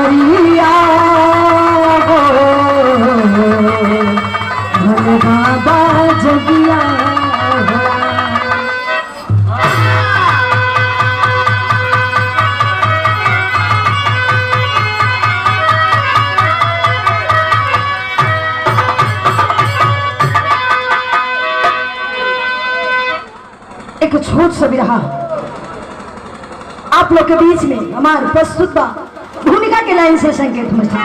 भरिया हो भोले बाबा जगिया हो। एक छोट सा बिरहा आप लोग के बीच में हमारे प्रस्तुत भूमिका के लाइन से संकेत मचा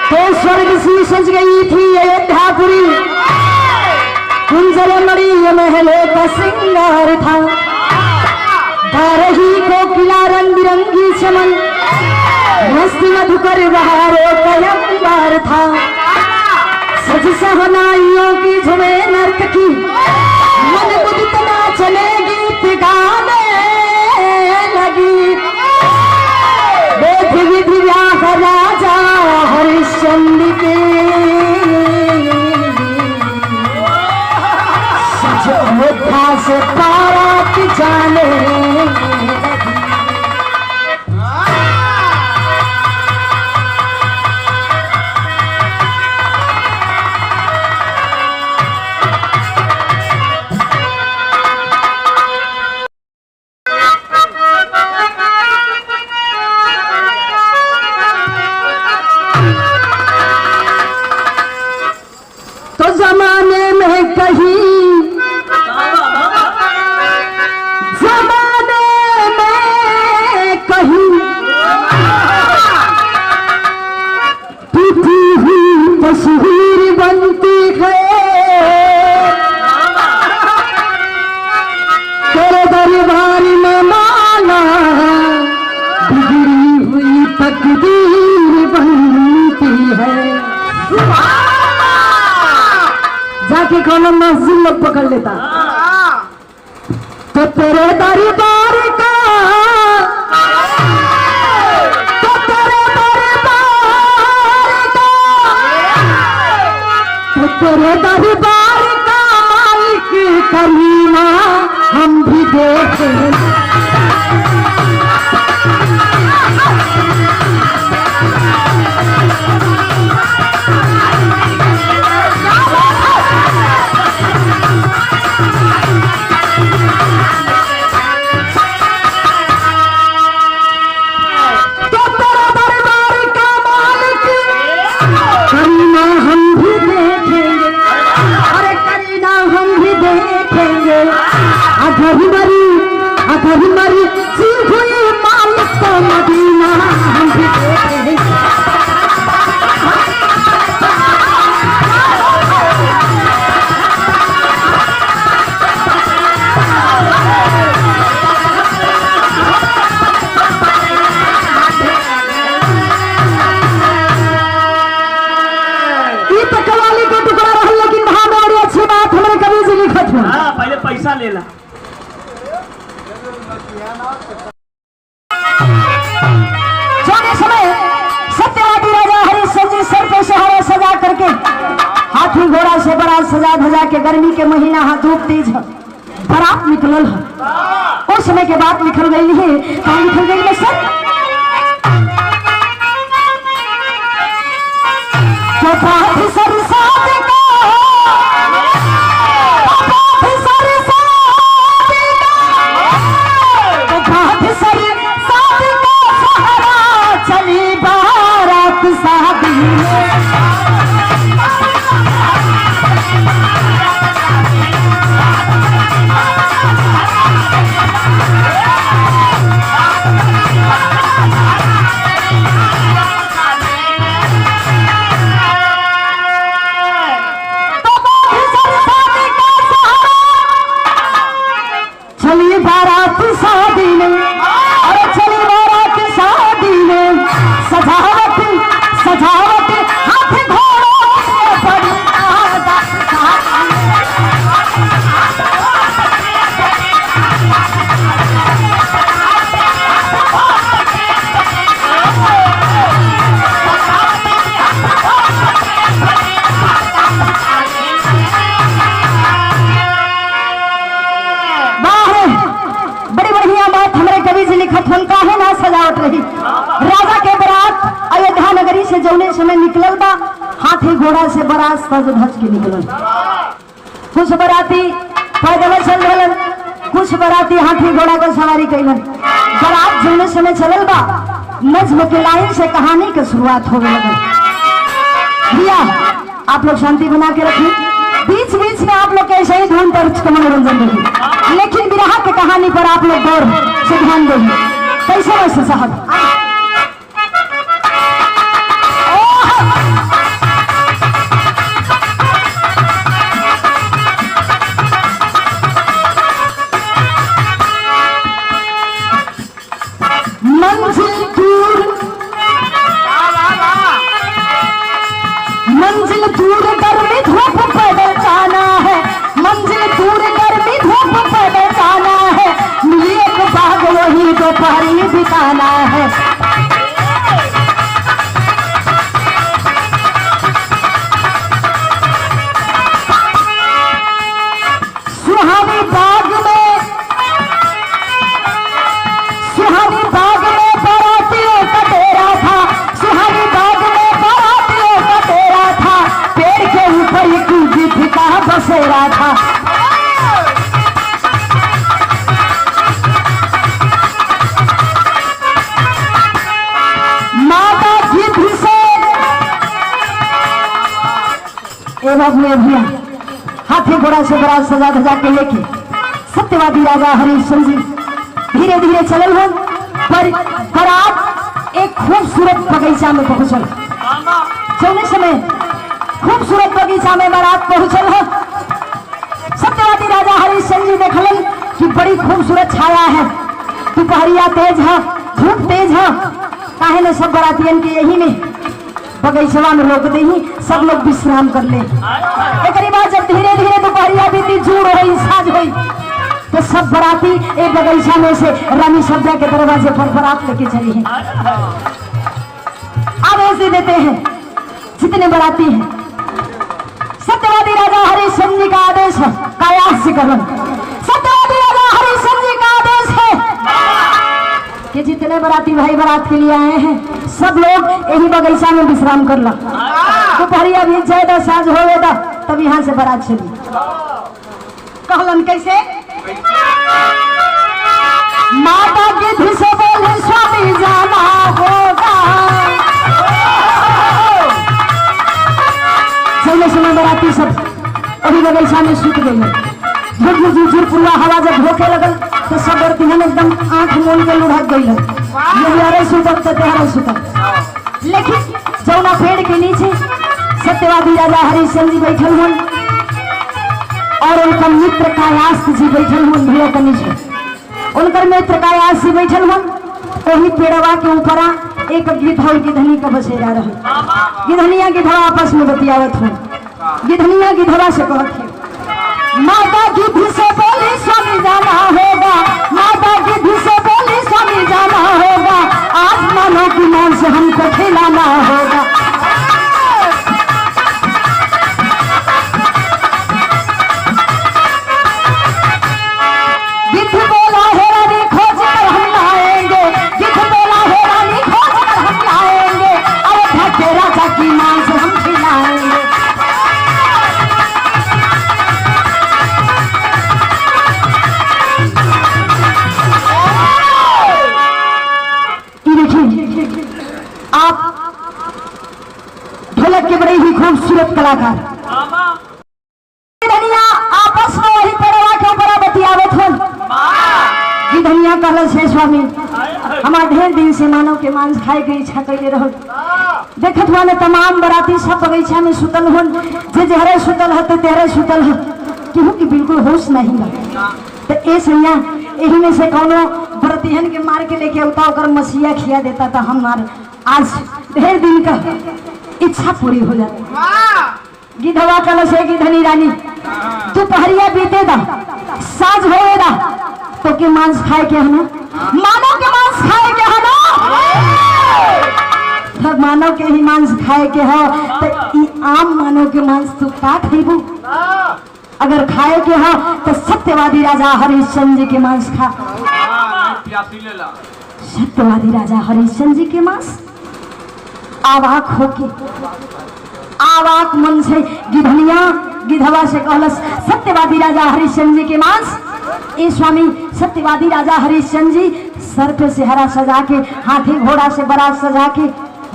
तो स्वर्ग सी सज गई थी अयोध्यापुरी, कुंजल मणि महलों का श्रृंगार था, बारही को किला रंग बिरंगी चमन, मस्ती मधुकर बहारों का अंबार था। सज सहनाइयों की झुमे नर्तकी, मन मुदित नाचने गीत गाने लगी। देख विधि व्याह राजा हरिश्चंद्र के, सज अयोध्या से बारात जाने लगी। जमाने में कहीं टूटी हुई तस्वीर बनती है, तेरे दरबार में माला बिगड़ी हुई तकदीर बनती है। जाके कोनो मस्जिद लोग पकड़ लेता तो तेरे दरबार का, तो तेरे दरबार का, तो तेरे दरबार का मालिक करीना हम भी देखें। अगर मरी सी हुई मालिक तो मदीना हम भी देखेंगे। कवाली को टुकड़ा रहा, लेकिन वहां बड़ी अच्छी बात हमारे कवि जी लिखत है। पहले पैसा लेला। सोने समय सत्यवादी राजा हरिश्चंद्र सर पे सहारा सजा करके हाथी घोड़ा से बारात सजा धजा के, गर्मी के महीना हाथ धूप तेज है, बारात निकलल है। उस समय के बाद निकल गई है, कहाँ निकल गई है सर? तो देखत हन काहे ना सजावट रही। राजा के बारात अयोध्या नगरी से जौने समय निकलल बा, हाथी घोड़ा से बारात सज धज के निकलल। कुछ बाराती पैदल चल रहलन, कुछ बाराती हाथी घोड़ा पर सवारी कैलन। बारात जौने समय चलल बा, नज्म के लाइन से कहानी की शुरुआत होने लगी। भैया आप लोग शांति बना के रखिए, बीच बीच में आप लोग ऐसे ही धुन तर्ज का मनोरंजन रही, लेकिन विरह की कहानी पर आप लोग गौर से ध्यान देंगे। कैसे वैसे साहब मंजिल दूर गर्मी धूप पैदल जाना है, मंजिल दूर गर्मी धूप पैदल जाना है, मिली एक बाग वही दोपहरी बिताना है। सुहानी बाग में बारातियों का डेरा था, सुहानी बाग में बारातियों का डेरा था, पेड़ के ऊपर एक गिद्ध का बसेरा था। माता गिद्ध से भैया हाथी घोड़ा से बारात सजा धजा के लेके सत्यवादी राजा हरिश्चंद्र जी धीरे धीरे चलल हो, पर बारात एक खूबसूरत बगीचा में पहुंचल। चलने समय खूबसूरत बगीचा में बारात पहुंचल हो। सत्यवादी राजा हरिश्चंद्र जी देखलन कि बड़ी खूबसूरत छाया है, दोपहरिया तेज है, धूप तेज है, काहे ने सब बारातियन के यही में बगीचवा में रोक दे ही सब लोग विश्राम कर ले। एक बाद जब धीरे धीरे दोपहरिया बीती, जूड़ हुई, साझ हुई, तो सब बाराती एक बगीचा में से रानी सब्जा के दरवाजे पर बारात लेके चले हैं। आदेश दे देते हैं जितने बाराती हैं, सत्यवादी राजा हरिश्चंद्र जी का आदेश है कायास करण। सत्यवादी राजा हरिश्चंद्र जी का आदेश है कि जितने बाराती भाई बारात के लिए आए हैं सब लोग यही बगीचा में विश्राम कर ला। दोपहरिया भी ज्यादा साझ होगा तब यहाँ से बारात चली। कहलन कैसे? माता गिद्ध से बोले स्वामी जाना होगा। चलने समय बाराती सब अभी बगीचा में सूत गई। झुर पूरा हवा जब होके लगल तो सब औरतियन एकदम आंख मोल के लुढ़क गई है, ये सुतल तो तेहरे सुतल। लेकिन जौना पेड़ के नीचे सत्यवादी राजा हरिश्चंद्र जी बैठल हुन और उनका मित्र कायास्थ जी बैठल हुन भैया के नीचे। उनकर मित्र कायास्थ जी बैठल हुन, वही पेड़वा के ऊपर एक गिद्ध और गिद्धनी का बसेरा रहे। गिद्धनिया गिद्धवा आपस में बतियावत हुन। गिद्धनिया गिद्धवा से कहत है, माता गिद्ध से बोली स्वामी जाना होगा, माता गिद्ध से बोली स्वामी जाना होगा, आसमानों की मान से हमको खिलाना होगा। गिद्ध बोला है रानी खोज कर हम लाएंगे, गिद्ध बोला है रानी खोज कर हम लाएंगे, अयोध्या के राजा की मान से हम खिलाएंगे। आप ढोलक के बड़े ही खूबसूरत कलाकार आपस में वही पेड़वा के ऊपर बतियावत हो। गिद्धनिया कहल से स्वामी हमारे ढेर दिन से मानव के मांस खाए के इच्छा कैले रहो। देखत हुआ ने तमाम बराती सब बगीचा में सुतल हो, जे जहरे सुतल है तो तेहरे सुतल है, केहू की बिल्कुल होश नहीं है। तो ए सैया यही में से कौनो बरतिहन के मार के लेके उता कर मसीहा खिया देता था, हमार आज ढेर दिन का इच्छा पूरी हो जाती। गिद्धवा कल से गिद्धनी रानी दोपहरिया बीते दा साझ होए दा तो के मांस खाए के हना, मानव के मांस खाए के हना, तब मानव के ही मांस खाए के हो तो ई आम मानव के मांस तू का खइबू? अगर खाए के हो तो सत्यवादी राजा हरिश्चंद्र जी के मांस खा। सत्यवादी राजा हरिश्चंद्र जी के मांस आवाक होके आवाक मन से गिधनिया गिधवा से कहलस सत्यवादी राजा हरिश्चंद्र जी के मांस। ए स्वामी सत्यवादी राजा हरिश्चंद्र जी सर पे सेहरा सजा के हाथी घोड़ा से बारात सजा के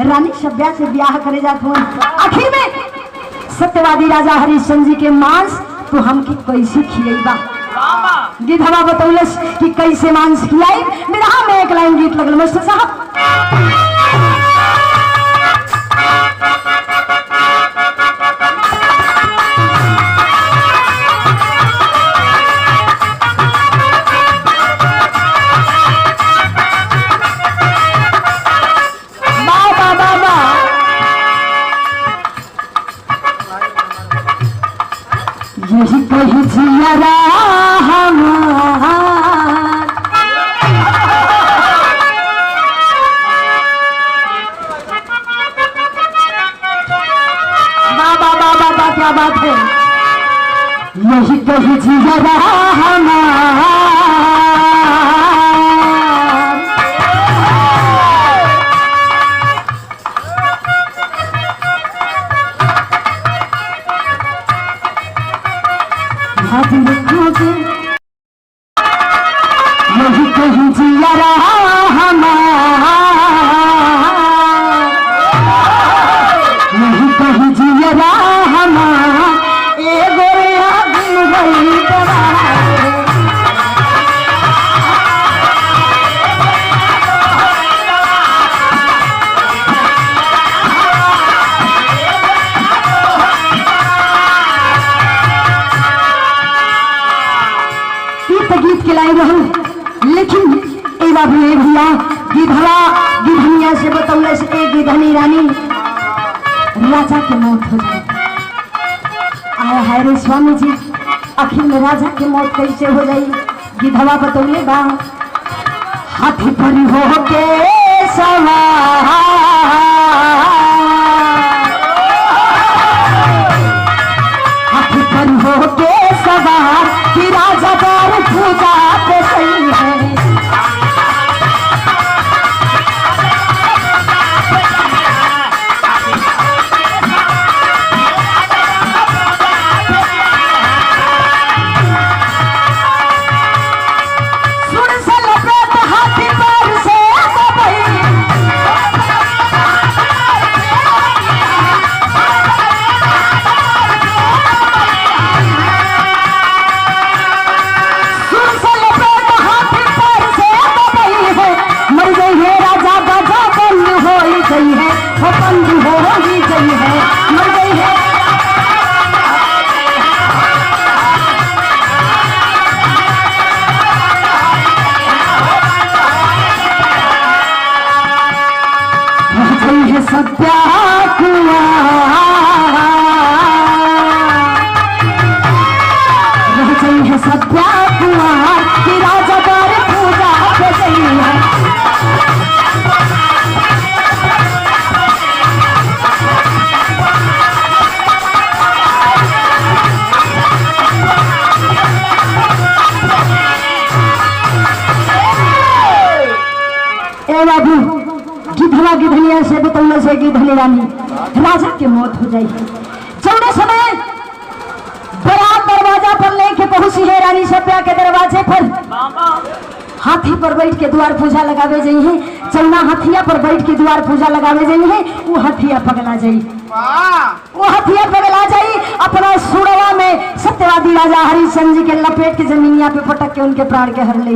रानी सभ्या से ब्याह करे जात हो। आखिर में सत्यवादी राजा हरिश्चंद्र जी के मांस तो हमके कैसे खिलेबा। गिधवा बतौलस कि कैसे मांस खिलाई। बिरहा में एक लाइन गीत लगल मास्टर साहब। यही कही जिया बाबा बाबा क्या बात है। यही कही जिया यही कहीं जिया यही कहीं जिया एगो गीत के लाई रहूं। लेकिन ए बाबू ए भैया गिधवा गिधनिया से बतौले से गिधनी रानी राजा के मौत हो जाए। आया है रे स्वामी जी आखिर में राजा के मौत कैसे हो जाई। गिधवा बतौले बा हाथी पर हो के सवार हाथी पर हो के सवार कि राजा बार पूजा पे सही है। सत्या रह गई है सत्या कुमार की राजा बार पूजा पे गई है। ए बाबू गिधवा गिधनिया से बतौले से गिधनी रानी राजा की मौत हो जाएगी। चौदह समय बारात दरवाजा पर लेके पहुंची है रानी सभ्या के दरवाजे पर। हाथी पर बैठ के द्वार पूजा लगावे जाई है। चौना हथिया पर बैठ के द्वार पूजा लगावे जाई है। वो हथिया पगला जाई अपना सुड़वा में सत्यवादी राजा हरिश्चंद्र जी के लपेट के जमीनिया पे पटक के उनके प्राण के हर ले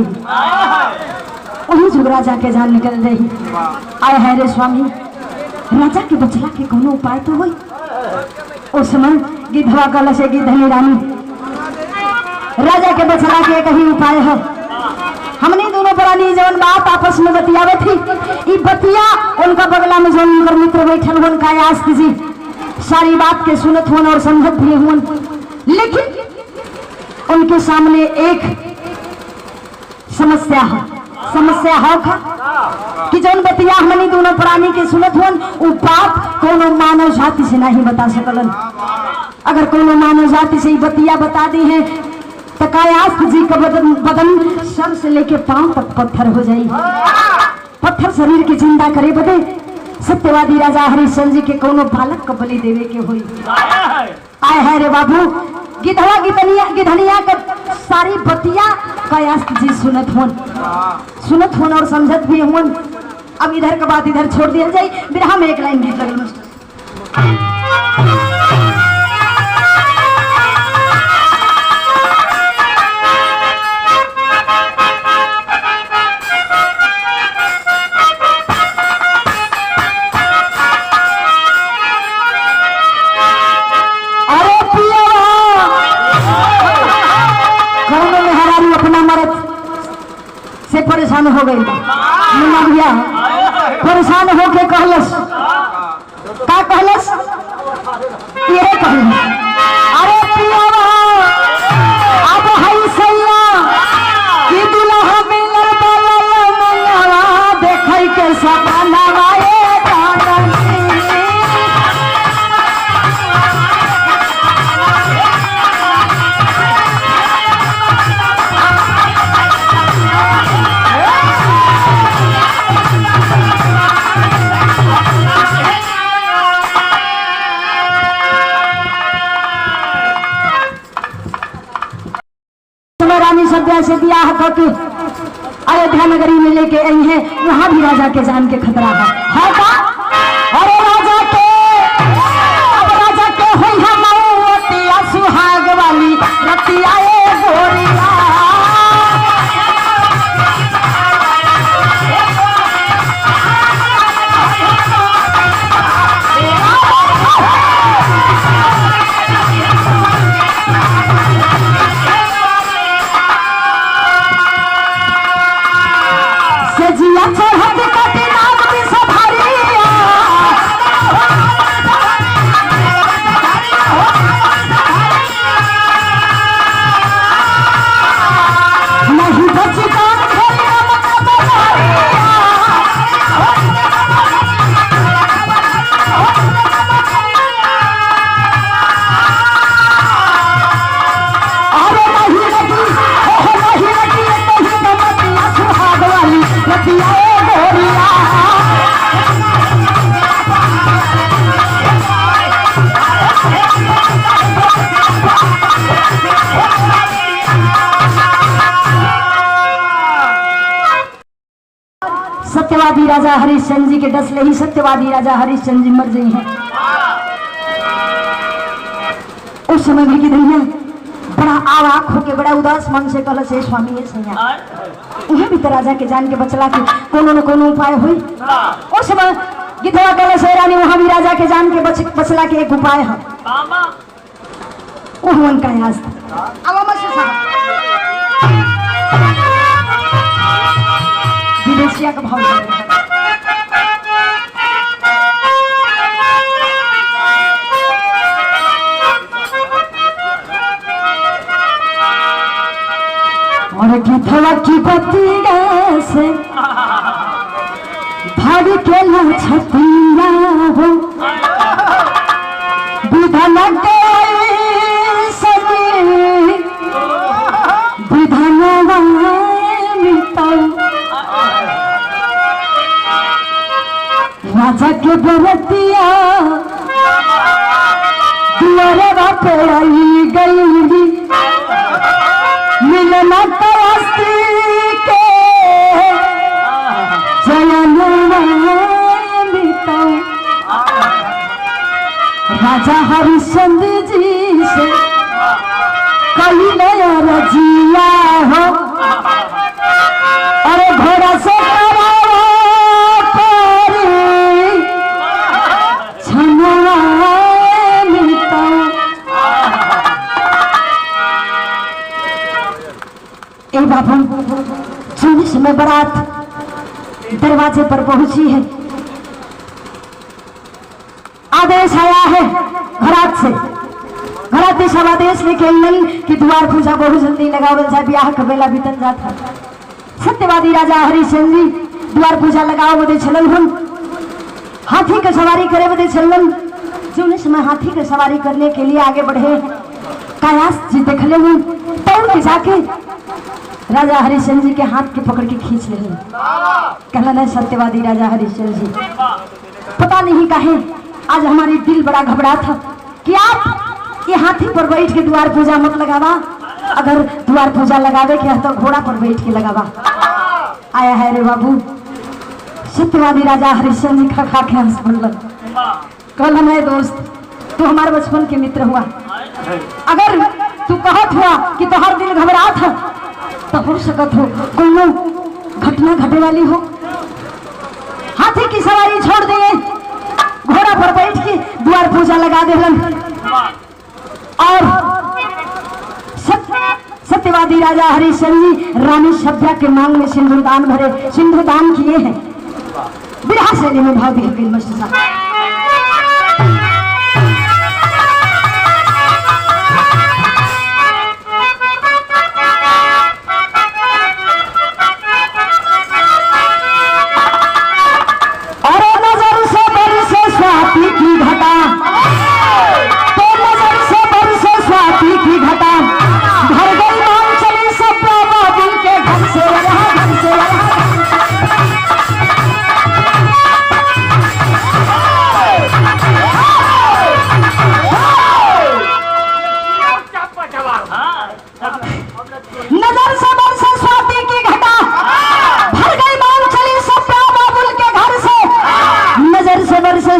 वही जुग राजा के जान निकल रही। आए है रे स्वामी राजा के बचला के कोनो उपाय तो हुई। उस समय गिधवा कल से गिधनी रानी राजा के बचला के कहीं उपाय है। हमने दोनों प्राणी जवन बात आपस में बतियावे थी ई बतिया उनका बगला में जो उनकर मित्र बैठल उनका आस्क जी सारी बात के सुनत हुन और समझत भी हुन। लेकिन उनके सामने एक समस्या है कि जौन बतिया हमनी दोनों प्राणी के सुनत हुन उ बात कोनो मानव जाति से नहीं बता सकलन। अगर कोनो मानव जाति से बतिया बता दी है तो कायास्क जी का बदन सर से लेके पांव तक पत्थर हो जाई। पत्थर शरीर के जिंदा करे बदे सत्यवादी राजा हरिश्चंद्र जी के कोनो बालक को बलि देवे के हुई। आए है रे बाबू, गिधवा गिधनिया का सारी बतिया कयास्त जी सुनत होन और समझत भी होन। अब इधर का बात इधर छोड़ दिया जाए, बिरहा में एक लाइन गीत लगल मास्टर। परेशान हो गई भैया, परेशान होके कहलस का कहलस ये कहलस, अरे पियावा अब हई सैया कि दुल्हा मिलल बलवा देखै के सपना वाए सद्या से ब्याह करके अयोध्या नगरी में लेके आई है, वहां भी राजा के जान के खतरा है का? अरे राजा के अब राजा के होई है मौतिया सुहाग वाली रतिया ए गोरिया। सत्यवादी राजा हरिश्चंद्र जी के डसले ही सत्यवादी राजा हरिश्चंद्र जी मर गए हैं। उस समय भी गिधनिया बड़ा आवाक होके बड़ा उदास मन से कहल से स्वामी है सैया उन्हें भी तो राजा के जान के बचला के कोनो न कोनो उपाय हुई। उस समय गिधवा कहल से रानी वहां भी राजा के जान के बचला के एक उपाय है, उहवन का याद विदेशिया का भाव और गिधवा की बतिया से भाग के छतिया हो विधन के सनी विधन राजा के बरतिया दुआरे पे आई गई मिलना तरस्ती के राजा हरिश्चंद्र जी से कई नया रजिया हो अरे घोड़ा से बाबू सोने समय बारात दरवाजे पर पहुंची है। आदेश आया है घरात से, घरात देश आदेश लेके नहीं कि द्वार पूजा बहुत जल्दी लगावल जाए, ब्याह का बेला बीतन जाता। सत्यवादी राजा हरिश्चंद्र जी द्वार पूजा लगाओ बदे चलन हम हाथी का सवारी करे बदे चलन। जो समय हाथी का सवारी करने के लिए आगे बढ़े कायास जी देखले हूँ दौड़ के जाके राजा हरिश्चंद्र जी के हाथ के पकड़ के खींच ले। कहला नहीं सत्यवादी राजा हरिश्चंद्र जी, पता नहीं काहे आज हमारी दिल बड़ा घबरा था कि आप ये हाथी पर बैठ के द्वार पूजा मत लगावा, अगर द्वार पूजा लगावे के तो घोड़ा पर बैठ के लगावा। आया है रे बाबू। सत्यवादी राजा हरिश्चंद्र जी खा के हंस पड़ल। कहला नहीं दोस्त, तू हमारे बचपन के मित्र हुआ, अगर तू कहत हुआ कि तोहर दिल घबरा था तो हो सकत हो कोई घटना घटे वाली हो। हाथी की सवारी छोड़ दिए, घोड़ा पर बैठ के द्वार पूजा लगा देलन और सत्यवादी राजा हरिश्चंद्र जी रानी सभ्या के मांग में सिंदूरदान भरे, सिंदूरदान किए हैं। बिरहा शैली में भाव दिए गए मस्त साहब।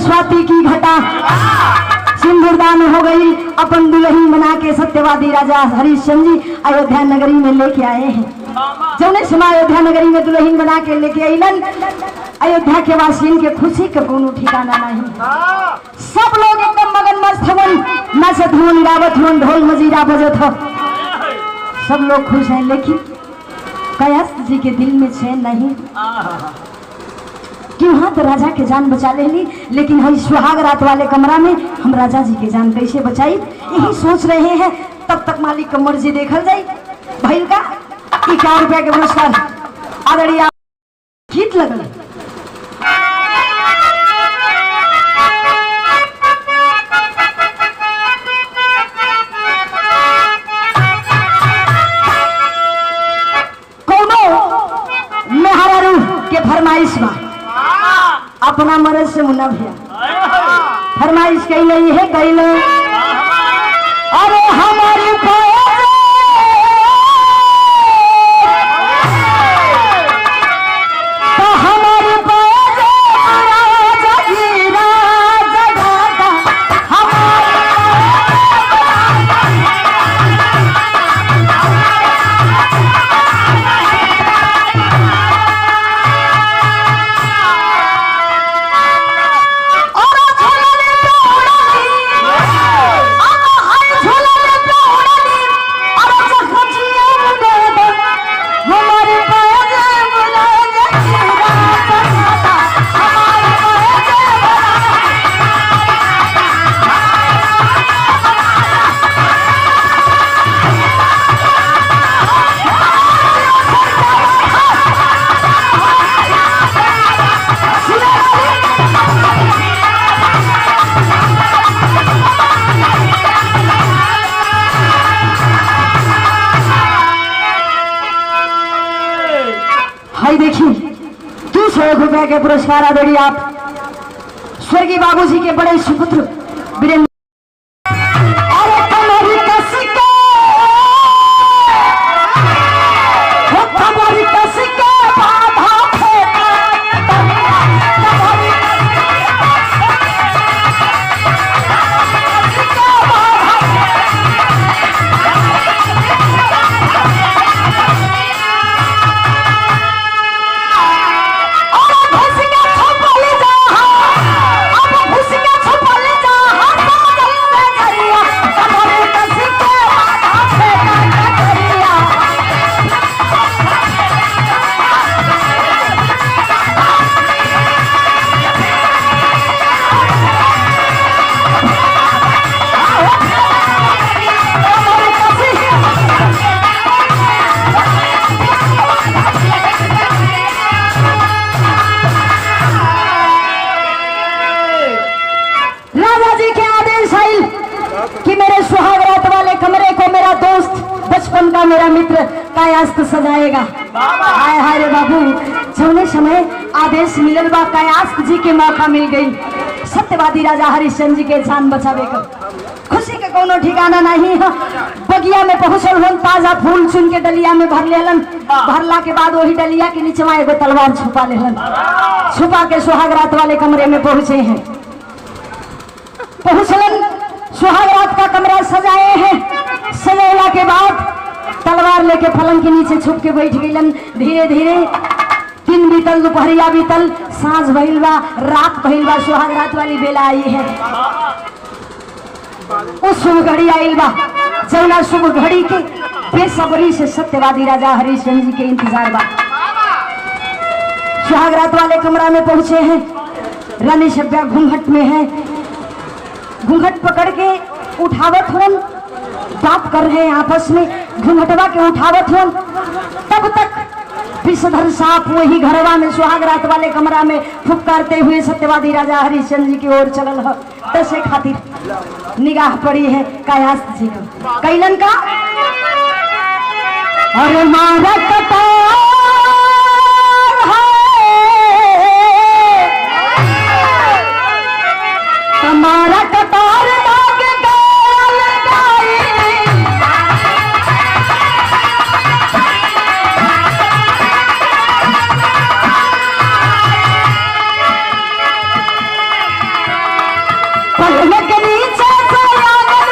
स्वाति की घटा सिंदूरदान हो गई। अपन दुल्हन बना के सत्यवादी राजा हरिश्चंद्र जी अयोध्या नगरी में लेके आए हैं। जौने समय अयोध्या नगरी में दुल्हन बना के लेके अलन, अयोध्या के वासियों के खुशी के कोनो ठिकाना नहीं। सब लोग एकदम मगन मस्त हवन, नाचत हुन, गावत हुन, ढोल मजीरा बजत हो, सब लोग खुश हैं। लेकिन कयास जी के दिल में चैन नहीं कि वहाँ तो राजा के जान बचा ले ली, लेकिन हम सुहाग रात वाले कमरा में हम राजा जी के जान कैसे बचाई, यही सोच रहे हैं। तब तक मालिक का मर्जी देखल जाई। भाई का 51 रुपया के पुरस्कार आदरणीय गीत लगल। कोनो मेहरारू के फरमाइश में अपना मर्द से मुन्ना भैया फरमाइश कैले है कैले, अरे हमारी तो हमारी रुपए के पुरस्कार आदरणीय आप स्वर्गीय बाबूजी के बड़े सुपुत्र वीरेंद्र मेरा मित्र कायास्त सजाएगा। हाय हाय रे बाबू, जौने समय आदेश मिलल बा कायास्त जी के मौका मिल गई सत्यवादी राजा हरिश्चंद्र जी के जान बचावे का। खुशी के कोनो ठिकाना नहीं है। बगिया में पहुंचल हन, ताजा फूल चुन के डलिया में भर लेलन। भरला के बाद वही डलिया के नीचे एगो तलवार छुपा लेलन। छुपा के सुहागरात वाले कमरे में पहुंचे हैं। पहुंचलन, सुहागरात का कमरा सजाए हैं। सजाया के बाद तलवार लेके पलंग के नीचे छुप के बैठ गईलन। धीरे धीरे दिन बीतल, दोपहरिया बीतल, सांझ भइल बा, रात भइल बा, सुहागरात वाली बेला आई है। उस शुभ घड़ी आइल बा, जौना शुभ घड़ी के बेसब्री से सत्यवादी राजा हरिश्चंद्र जी के इंतजार बा। सुहागरात वाले कमरा में पहुंचे हैं। रानी सभ्या घूंघट में है। घूंघट पकड़ के उठावत हुन, बात कर रहे हैं आपस में। घूंघटवा के उठावत हुन, तब तक विषधर सांप वही घरवा में सुहागरात वाले कमरा में फुफकारते हुए सत्यवादी राजा हरिश्चंद्र जी की ओर चलल है। दसे खातिर निगाह पड़ी है कायास्त जी का। कैलन का अरे मारा कटार हमारा कटार लागे गाल गाई। पलंग के नीचे से आंगन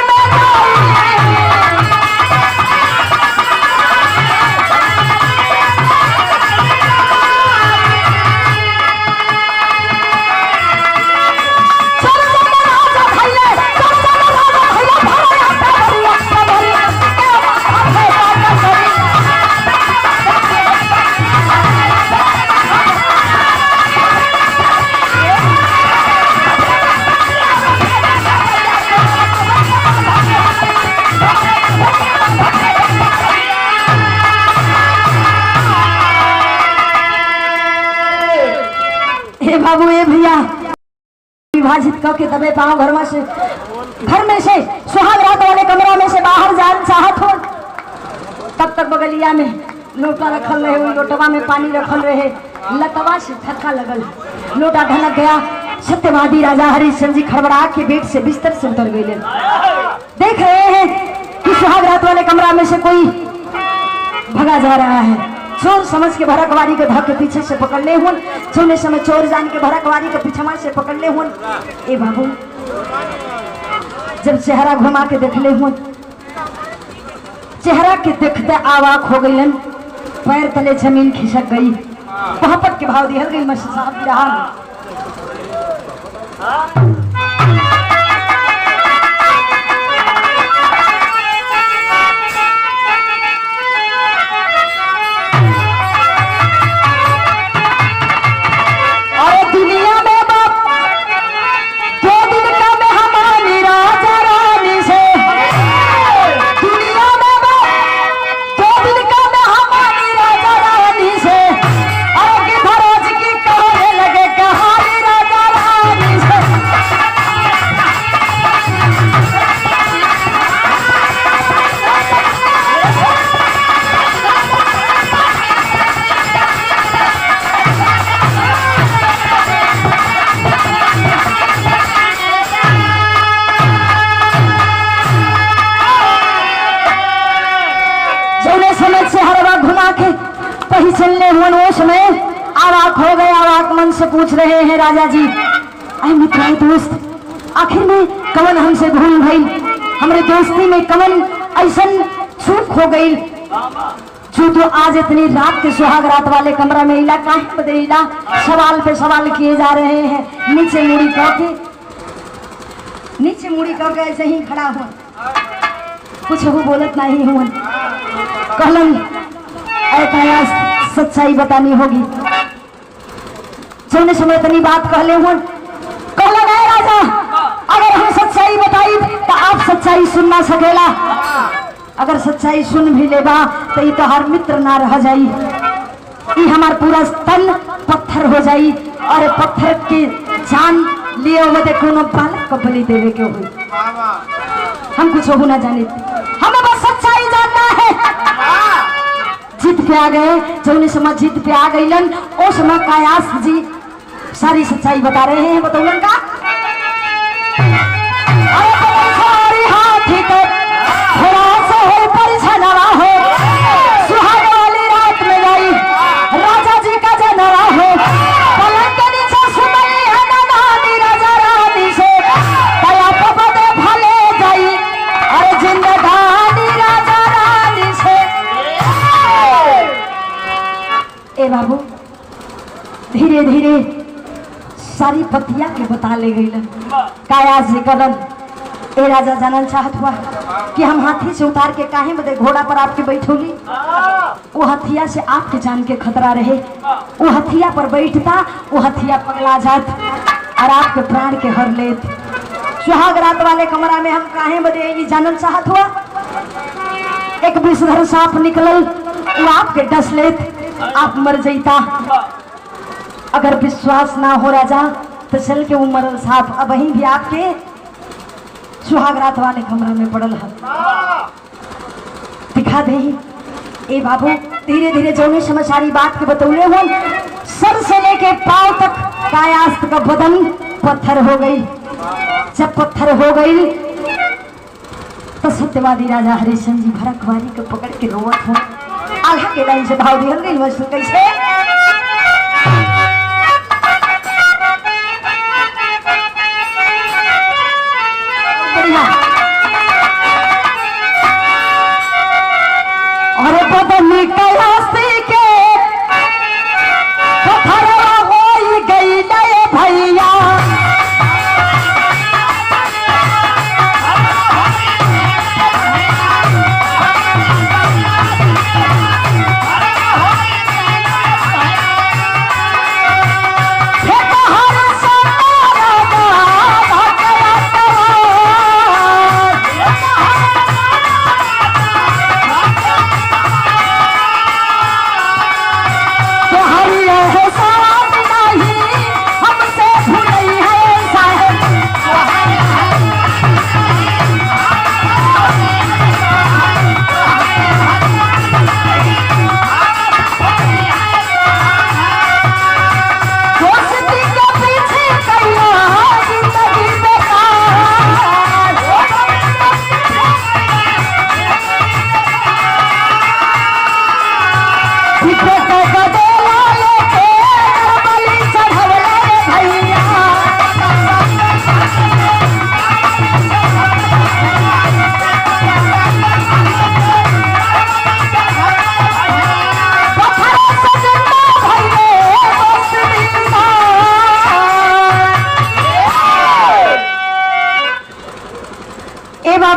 में बाबू ए भैया विभाजित करके दबे पाओ घर में से सुहागरात वाले कमरा में से बाहर जान चाहत हो। तब तक बगलिया में लोटा रखल रहे, वही लोटवा में पानी रखल रहे। लतवा से धक्का लगल, लोटा ढलक गया। सत्यवादी राजा हरिश्चंद्र जी खड़बड़ा के बेड से बिस्तर से उतर गए। देख रहे हैं कि सुहागरात वाले कमरा में से कोई भगा जा रहा है। चोर समझ के भरकवारी के धक्के पीछे से पकड़ ले हुन। सोने समय चोर जान के भरकवारी के पीछे से पकड़ ले हुन। ए बाबू, जब चेहरा घुमा के देख ले हुन, चेहरा के देखते आवाक हो गई। पैर तले जमीन खिसक गई। मोहब्बत के भाव दिहल गई। मस्जिद साहब की रहा चलने हुन। वो समय आवाक हो गए। आवाक मन से पूछ रहे हैं राजा जी, अरे मित्र दोस्त, आखिर में कवन हमसे भूल भई? हमारे दोस्ती में कवन ऐसन चूक हो गई जो तो आज इतनी रात के सुहागरात वाले कमरा में इला काहे बदला? सवाल पे सवाल किए जा रहे हैं। नीचे मुड़ी करके ऐसे ही खड़ा हो, कुछ वो बोलत नहीं हुन। कहलन ऐसा सच्चाई बतानी होगी। जोने समय इतनी बात कहले हुन। कहलन है राजा, अगर हम सच्चाई बताई तो आप सच्चाई सुन ना सकेला। अगर सच्चाई सुन भी लेबा तो ये तो हर मित्र ना रह जाई। ये हमार पूरा तन पत्थर हो जाई और पत्थर के जान लिए हुए कोनो बालक को बलि देवे के हुई। हम कुछ हो ना जाने, हमें बस सच्चाई जानना है। पे आ गए, जौने समय जिद पे आ गईलन उस समय कायास जी सारी सच्चाई बता रहे हैं। बतौलन का सारी हाथी को सुहाग वाली रात में आई राजा जी का जनवा हो, पलंग के नीचे सुनई है नानी राजा रानी से दया पपदे भले गई अरे जिंदगानी राजा रानी से। ए बाबू धीरे धीरे सारी पतिया के बता ले गई काया से कलन। ए राजा जानल चाहत हुआ कि हम हाथी से उतार के काहे बदे घोड़ा पर आपके बैठोली, वो हथिया से आपके जान के खतरा रहे, वो हथिया पर बैठता वो हथिया पगला जात और आपके प्राण के हर लेत। सुहाग रात वाले कमरा में हम काहे बदे ये जानल चाहत हुआ, एक विषधर सांप निकलल वो आपके डस लेत आप मर जईता। अगर विश्वास ना हो राजा तो चल के वो मरल सांप अब वहीं भी आपके सुहाग रात वाले कमरा में पड़ल है, दिखा दे। ए बाबू धीरे धीरे जौने समय सारी बात के बतौले हुए सर से लेके पांव तक कायास्त का बदन पत्थर हो गई। जब पत्थर हो गई तो सत्यवादी राजा हरिश्चंद्र जी भरकवारी को पकड़ के रोवत हो। आल्हा के लाइन से भाव दिहल गई मस्त कैसे अरे बदली कयासी के पत्थरवा हो गई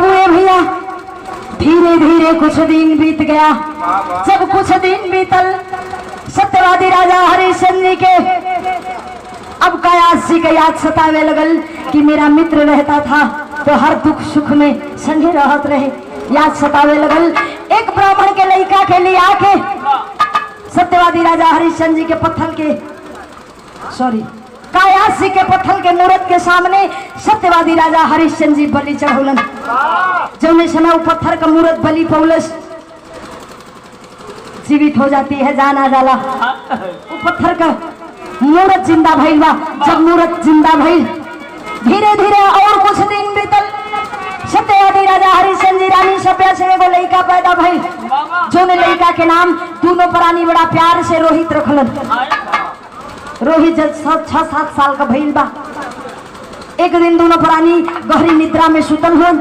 ले भैया, धीरे धीरे कुछ दिन बीत गया। जब कुछ दिन बीतल सत्यवादी राजा हरिश्चंद्र जी के अब कायास जी के याद सतावे लगल कि मेरा मित्र रहता था तो हर दुख सुख में संगे रहत रहे, याद सतावे लगल। एक ब्राह्मण के लड़का के लिए आके सत्यवादी राजा हरिश्चंद्र जी के पत्थर के कायास जी के पत्थर के मूर्त के सामने सत्यवादी राजा हरिश्चंद्र जी बलि चढ़ौलन। जौने समय वो पत्थर का मूर्त बलि पौलस जीवित हो जाती है, जान आ जाला। वो पत्थर का मूर्त जिंदा भइल बा। जब मूर्त जिंदा भइल धीरे धीरे और कुछ दिन बीतल। सत्यवादी राजा हरिश्चंद्र जी रानी सभ्या से एगो लड़का पैदा भइल, जौने लड़का के नाम दोनों प्राणी बड़ा प्यार से रोहित रखलन। रोहित जब 6-7 साल का भइल बा, एक दिन दोनों प्राणी गहरी निद्रा में सुतल हुन।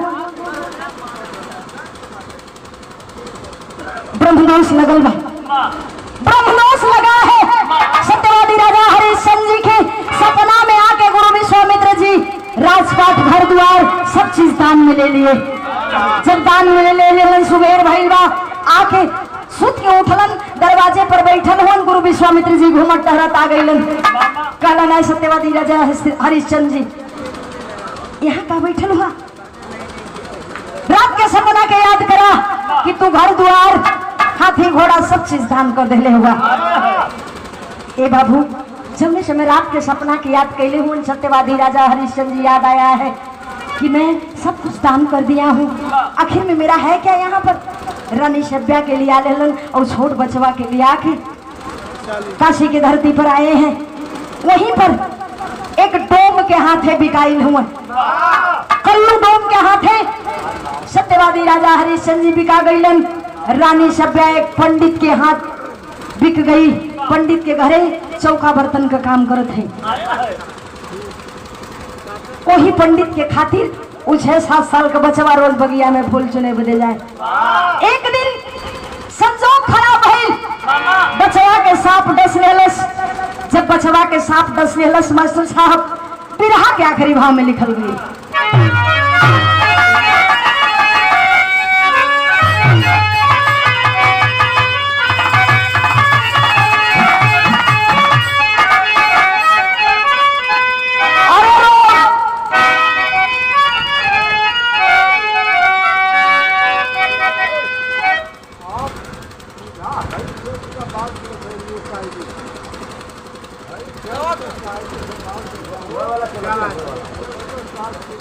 ब्रह्मदोष लगल बा, ब्रह्मदोष लगा है। सत्यवादी राजा हरिश्चंद्र जी के सपना में आके गुरु विश्वामित्र जी राजपाट घर द्वार सब चीज दान में ले लिए। जब दान में ले लेवन सुबेर भइल बा, आके सुत के उठलन, दरवाजे पर बैठल हुन। गुरु विश्वामित्र जी घूमत टहरत आ गईलन। कहलन है सत्यवादी राजा हरिश्चंद्र जी यहाँ का बैठल हुआ, रात के सपना के याद करा कि तू घर द्वार हाथी घोड़ा सब चीज दान कर देले हुआ। ए बाबू जब समय रात के सपना की याद कैले हूँ, सत्यवादी राजा हरिश्चंद्र जी याद आया है कि मैं सब कुछ दान कर दिया हूँ, आखिर में मेरा है क्या यहाँ पर। रानी सभ्या के लिए आलेलन और छोट बचवा के लिए आके काशी की धरती पर आए हैं। वहीं पर एक डोम के हाथे बिकाइल हुए, कल्लू डोम के हाथे सत्यवादी राजा हरिश्चंद्र जी बिका गईलन। रानी सभ्या एक पंडित के हाथ बिक गई, पंडित के घरे चौका बर्तन का काम करत है। वही पंडित के खातिर 6-7 साल का बचवा रोज बगिया में फूल चुने बदे जाए। एक दिन संजोग खराब भइल, बचवा के सांप डस लेलस। जब बचवा के सांप डस लेलस मास्टर साहब बिरहा के आखिरी भाव में लिखल गई,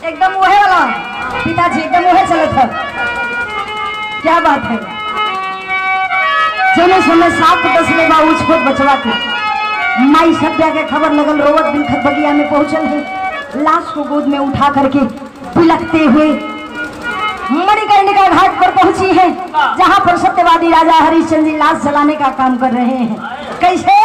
एकदम वही वाला पिताजी, एकदम वही चलत है। क्या बात है, चले समय सांप डस ले बा उस छोट बचवा के। माई सभ्या के खबर लगल, रोवत बिलखत बगिया में पहुंचल है। लाश को गोद में उठा करके बिलखते हुए मणिकर्णिका घाट पर पहुंची है, जहां पर सत्यवादी राजा हरिश्चंद्र जी लाश जलाने का काम कर रहे हैं। कैसे?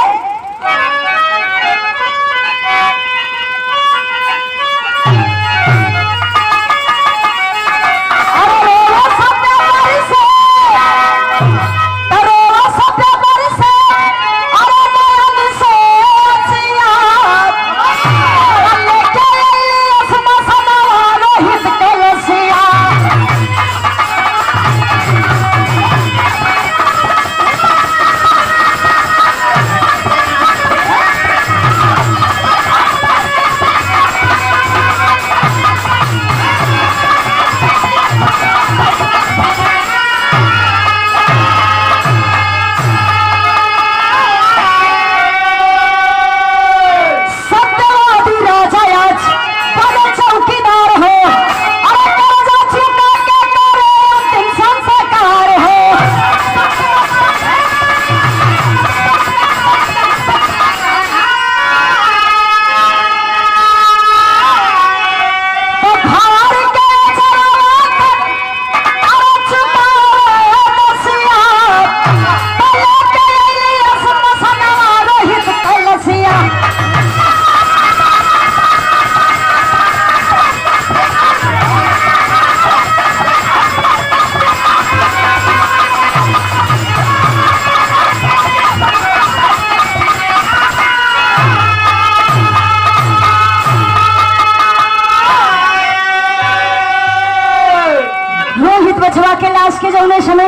के जौने समय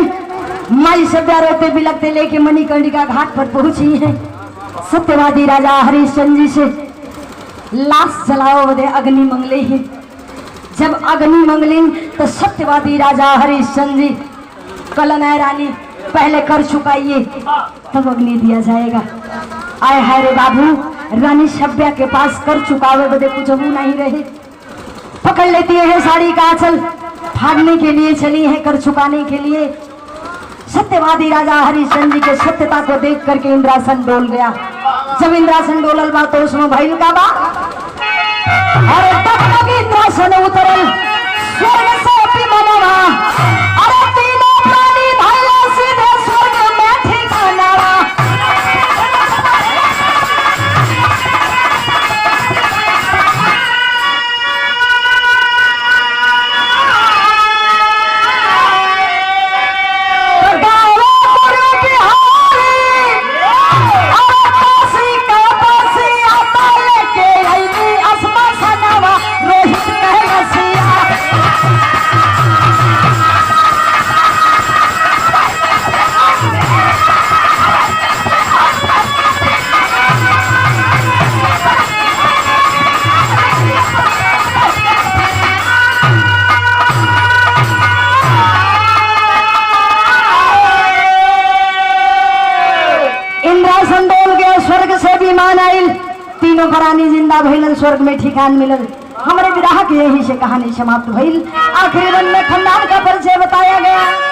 माई सभ्या रोते बिलखते लेके मणिकर्णिका घाट पर पहुंची है। सत्यवादी राजा हरिश्चंद्र जी से लाश जलाओ बदे अग्नि मंगले ही। जब अग्नि मंगली तो सत्यवादी राजा हरिश्चंद्र जी कलन रानी पहले कर चुकाइए तब अग्नि दिया जाएगा। आए हाय रे बाबू, रानी सभ्या के पास कर चुकावे बदे कुछ नहीं रहे। पकड़ लेती है साड़ी का आंचल, भागने के लिए चली है कर चुकाने के लिए। सत्यवादी राजा हरिश्चंद्र जी के सत्यता को देख करके इंद्रासन डोल गया। जब इंद्रासन डोलल बा तो उसमें भइल का बा, और तब तक इंद्रासन उतरल स्वर्ग से विमानवा, अरे तीनों प्राणी भइल सीधे स्वर्ग में ठिकानावा। तीनों प्राणी जिंदा भइलन, स्वर्ग में ठिकान मिलल। हमारे विराह के यही से कहानी समाप्त भइल। आखिरी रन में खंडान का परिचय बताया गया।